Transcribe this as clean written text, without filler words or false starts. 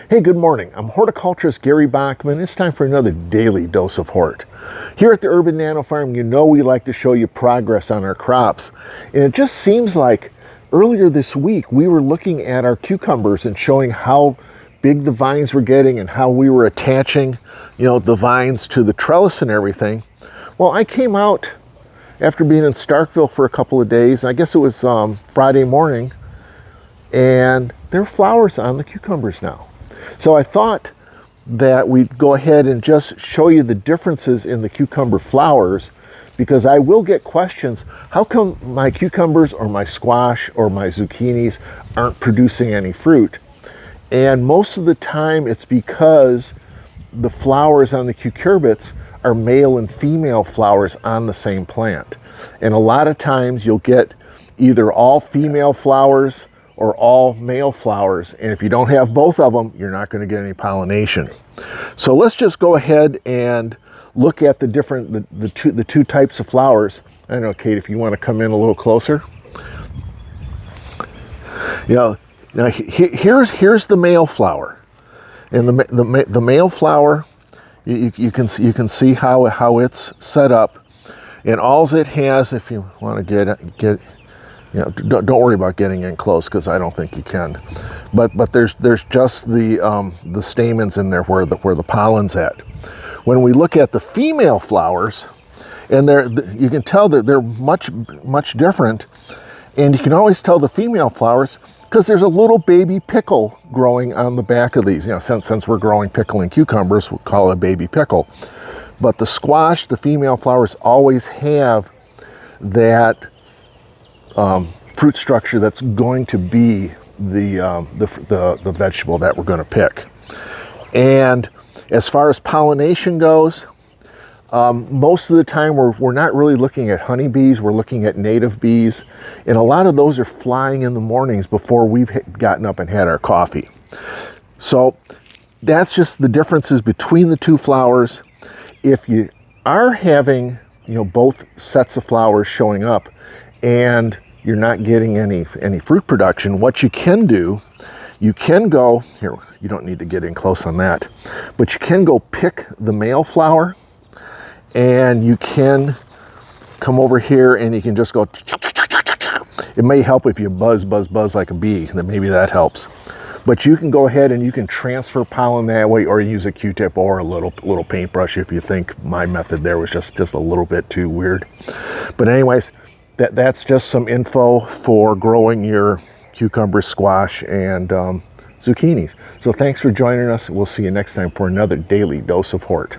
Hey, good morning. I'm horticulturist Gary Bachman. It's time for another daily dose of hort. Here at the Urban Nano Farm, you know we like to show you progress on our crops. And it just seems like earlier this week we were looking at our cucumbers and showing how big the vines were getting and how we were attaching, the vines to the trellis and everything. Well, I came out after being in Starkville for a couple of days. I guess it was Friday morning, and there are flowers on the cucumbers now. So I thought that we'd go ahead and just show you the differences in the cucumber flowers, because I will get questions, how come my cucumbers or my squash or my zucchinis aren't producing any fruit? And most of the time it's because the flowers on the cucurbits are male and female flowers on the same plant. And a lot of times you'll get either all female flowers or all male flowers, and if you don't have both of them, you're not going to get any pollination. So let's just go ahead and look at the two types of flowers. I don't know, Kate, if you want to come in a little closer. Now here's the male flower, and the male flower, you can see how it's set up, and all it has, if you want to get don't worry about getting in close, because I don't think you can. But there's just the stamens in there where the pollen's at. When we look at the female flowers, and you can tell that they're much different, and you can always tell the female flowers because there's a little baby pickle growing on the back of these. Since we're growing pickling cucumbers, we'll call it a baby pickle. But the squash, the female flowers always have that fruit structure that's going to be the vegetable that we're going to pick. And as far as pollination goes, most of the time we're not really looking at honeybees, we're looking at native bees, and a lot of those are flying in the mornings before we've gotten up and had our coffee. So that's just the differences between the two flowers. If you are having both sets of flowers showing up and you're not getting any fruit production, what you can do, you can go here. You don't need to get in close on that, but you can go pick the male flower, and you can come over here and you can just go. It may help if you buzz like a bee, then maybe that helps. But you can go ahead and you can transfer pollen that way, or use a Q-tip or a little paintbrush if you think my method there was just a little bit too weird. But anyways, that's just some info for growing your cucumber, squash, and zucchinis. So thanks for joining us. We'll see you next time for another daily dose of hort.